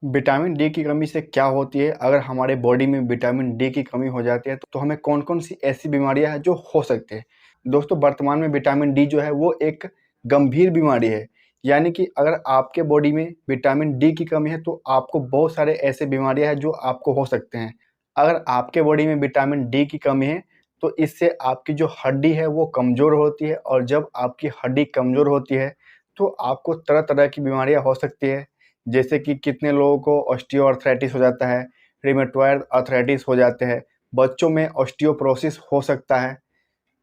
Vitamin D की कमी से क्या होती है? अगर हमारे बॉडी में विटामिन डी की कमी हो जाती है तो हमें कौन-कौन सी ऐसी बीमारियाँ हैं जो हो सकती है? दोस्तों, वर्तमान में विटामिन डी जो है वो एक गंभीर बीमारी है। यानी कि अगर आपके बॉडी में विटामिन डी की कमी है तो आपको बहुत सारे ऐसे बीमारियाँ हैं जो आपको हो सकते हैं। अगर आपके बॉडी में विटामिन डी की कमी है तो इससे आपकी जो हड्डी है वो कमज़ोर होती है, और जब आपकी हड्डी कमज़ोर होती है तो आपको तरह-तरह की बीमारियाँ हो सकती है। जैसे कि कितने लोगों को ऑस्टियोआर्थराइटिस हो जाता है, रिमेटॉयड आर्थराइटिस हो जाते हैं, बच्चों में ऑस्टियोपोरोसिस हो सकता है।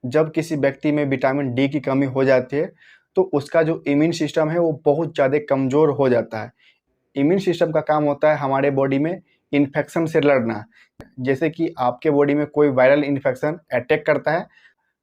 जब किसी व्यक्ति में विटामिन डी की कमी हो जाती है, तो उसका जो इम्यून सिस्टम है वो बहुत ज़्यादा कमज़ोर हो जाता है। इम्यून सिस्टम का काम होता है हमारे बॉडी में इन्फेक्शन से लड़ना। जैसे कि आपके बॉडी में कोई वायरल इन्फेक्शन अटैक करता है,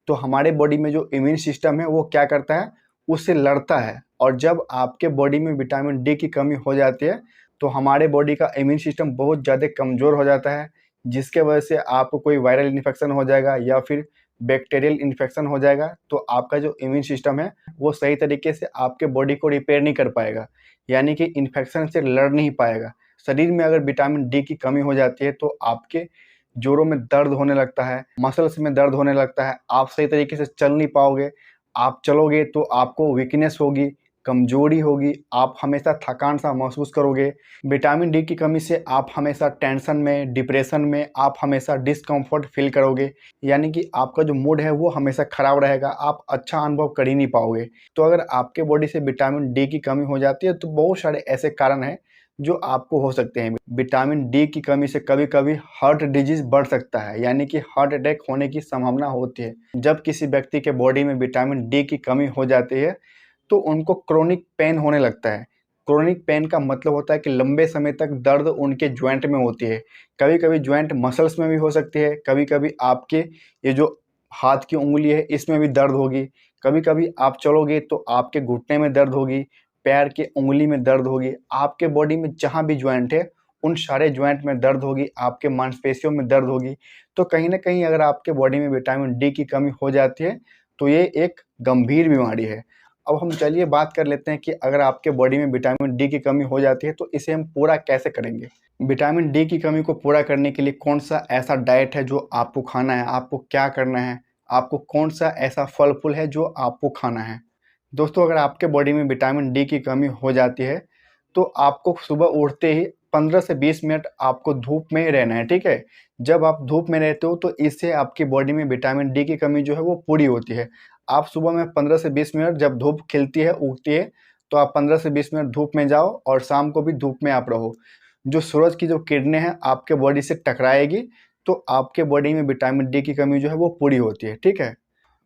तो हमारे बॉडी में जो इम्यून सिस्टम है वो क्या करता है, उससे लड़ता है। और जब आपके बॉडी में विटामिन डी की कमी हो जाती है तो हमारे बॉडी का इम्यून सिस्टम बहुत ज़्यादा कमज़ोर हो जाता है, जिसके वजह से आपको कोई वायरल इन्फेक्शन हो जाएगा या फिर बैक्टीरियल इन्फेक्शन हो जाएगा, तो आपका जो इम्यून सिस्टम है वो सही तरीके से आपके बॉडी को रिपेयर नहीं कर पाएगा, यानी कि इन्फेक्शन से लड़ नहीं पाएगा। शरीर में अगर विटामिन डी की कमी हो जाती है तो आपके जोड़ों में दर्द होने लगता है, मसल्स में दर्द होने लगता है, आप सही तरीके से चल नहीं पाओगे। आप चलोगे तो आपको वीकनेस होगी, कमज़ोरी होगी, आप हमेशा थकान-सा महसूस करोगे। विटामिन डी की कमी से आप हमेशा टेंशन में, डिप्रेशन में, आप हमेशा डिस्कम्फ़र्ट फ़ील करोगे, यानी कि आपका जो मूड है वो हमेशा ख़राब रहेगा, आप अच्छा अनुभव कर ही नहीं पाओगे। तो अगर आपके बॉडी से विटामिन डी की कमी हो जाती है तो बहुत सारे ऐसे कारण हैं जो आपको हो सकते हैं। विटामिन डी की कमी से कभी-कभी हार्ट डिजीज़ बढ़ सकता है, यानी कि हार्ट अटैक होने की संभावना होती है। जब किसी व्यक्ति के बॉडी में विटामिन डी की कमी हो जाती है तो उनको क्रोनिक पेन होने लगता है। क्रोनिक पेन का मतलब होता है कि लंबे समय तक दर्द उनके जॉइंट में होती है। कभी-कभी जॉइंट मसल्स में भी हो सकती है, कभी-कभी आपके ये जो हाथ की उँगली है इसमें भी दर्द होगी। कभी-कभी आप चलोगे तो आपके घुटने में दर्द होगी, पैर के उँगली में दर्द होगी। आपके बॉडी में जहाँ भी जॉइंट है उन सारे जॉइंट में दर्द होगी, आपके मांसपेशियों में दर्द होगी। तो कहीं न कहीं अगर आपके बॉडी में विटामिन डी की कमी हो जाती है तो ये एक गंभीर बीमारी है। अब हम चलिए बात कर लेते हैं कि अगर आपके बॉडी में विटामिन डी की कमी हो जाती है तो इसे हम पूरा कैसे करेंगे। विटामिन डी की कमी को पूरा करने के लिए कौन-सा ऐसा डाइट है जो आपको खाना है, आपको क्या करना है, आपको कौन-सा ऐसा फल-फूल है जो आपको खाना है। दोस्तों, अगर आपके बॉडी में विटामिन डी की कमी हो जाती है तो आपको सुबह उठते ही 15 से 20 मिनट आपको धूप में ही रहना है, ठीक है? जब आप धूप में रहते हो तो इससे आपकी बॉडी में विटामिन डी की कमी जो है वो पूरी होती है। आप सुबह में 15 से 20 मिनट जब धूप खिलती है, उगती है, तो आप 15 से 20 मिनट धूप में जाओ और शाम को भी धूप में आप रहो। जो सूरज की जो किरणें हैं आपके बॉडी से टकराएगी तो आपके बॉडी में विटामिन डी की कमी जो है वो पूरी होती है, ठीक है?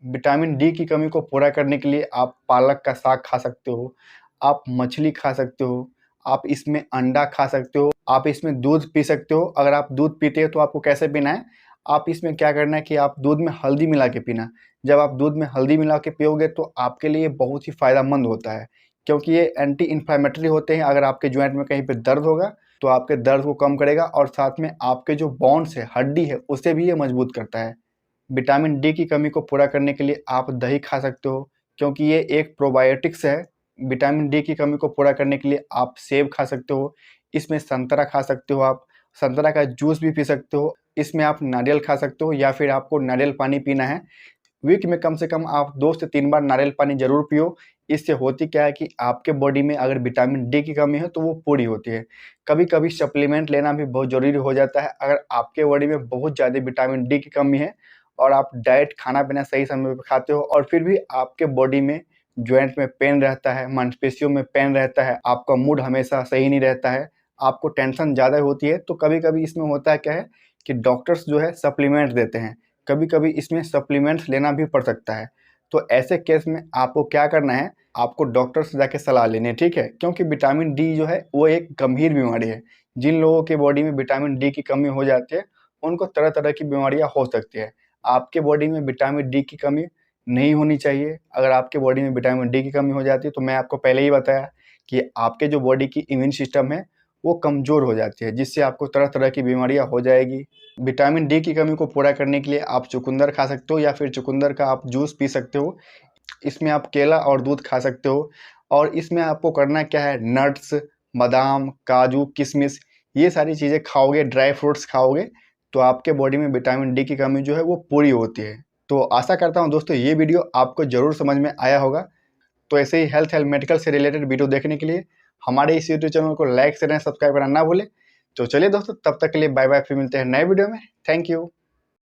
विटामिन डी की कमी को पूरा करने के लिए आप पालक का साग खा सकते हो, आप मछली खा सकते हो, आप इसमें अंडा खा सकते हो, आप इसमें दूध पी सकते हो। अगर आप दूध पीते हो तो आपको कैसे पीना है, आप इसमें क्या करना है कि आप दूध में हल्दी मिला के पीना। जब आप दूध में हल्दी मिला के पियोगे तो आपके लिए बहुत ही फ़ायदेमंद होता है, क्योंकि ये एंटी इन्फ्लेमेटरी होते हैं। अगर आपके जॉइंट में कहीं पे दर्द होगा तो आपके दर्द को कम करेगा, और साथ में आपके जो बोन्स है, हड्डी है, उसे भी ये मजबूत करता है। विटामिन डी की कमी को पूरा करने के लिए आप दही खा सकते हो, क्योंकि ये एक प्रोबायोटिक्स है। विटामिन डी की कमी को पूरा करने के लिए आप सेब खा सकते हो, इसमें संतरा खा सकते हो, आप संतरा का जूस भी पी सकते हो, इसमें आप नारियल खा सकते हो, या फिर आपको नारियल पानी पीना है। वीक में कम से कम आप 2 से 3 बार नारियल पानी ज़रूर पियो। इससे होती क्या है कि आपके बॉडी में अगर विटामिन डी की कमी है तो वो पूरी होती है। कभी-कभी सप्लीमेंट लेना भी बहुत ज़रूरी हो जाता है। अगर आपके बॉडी में बहुत ज़्यादा विटामिन डी की कमी है और आप डाइट खाना-पीना सही समय पे खाते हो और फिर भी आपके बॉडी में जॉइंट में पेन रहता है, मांसपेशियों में पेन रहता है, आपका मूड हमेशा सही नहीं रहता है, आपको टेंशन ज़्यादा होती है, तो कभी-कभी इसमें होता क्या है कि डॉक्टर्स जो है सप्लीमेंट देते हैं। कभी-कभी इसमें सप्लीमेंट्स लेना भी पड़ सकता है। तो ऐसे केस में आपको क्या करना है, आपको डॉक्टर से जाके सलाह लेनी है, ठीक है? क्योंकि विटामिन डी जो है वो एक गंभीर बीमारी है। जिन लोगों के बॉडी में विटामिन डी की कमी हो जाती है, उनको तरह-तरह की बीमारियाँ हो सकती है। आपके बॉडी में विटामिन डी की कमी नहीं होनी चाहिए। अगर आपके बॉडी में विटामिन डी की कमी हो जाती है तो मैं आपको पहले ही बताया कि आपके जो बॉडी की इम्यून सिस्टम है वो कमज़ोर हो जाती है, जिससे आपको तरह-तरह की बीमारियाँ हो जाएगी। विटामिन डी की कमी को पूरा करने के लिए आप चुकंदर खा सकते हो, या फिर चुकंदर का आप जूस पी सकते हो। इसमें आप केला और दूध खा सकते हो, और इसमें आपको करना क्या है, नट्स, बादाम, काजू, किशमिश, ये सारी चीज़ें खाओगे, ड्राई फ्रूट्स खाओगे, तो आपके बॉडी में विटामिन डी की कमी जो है वो पूरी होती है। तो आशा करता हूँ दोस्तों ये वीडियो आपको ज़रूर समझ में आया होगा। तो ऐसे ही हेल्थ एंड मेडिकल से रिलेटेड वीडियो देखने के लिए हमारे इस यूट्यूब चैनल को लाइक, शेयर एंड सब्सक्राइब करना ना भूलें। तो चलिए दोस्तों, तब तक के लिए बाय बाय, फिर मिलते हैं नए वीडियो में। Thank you.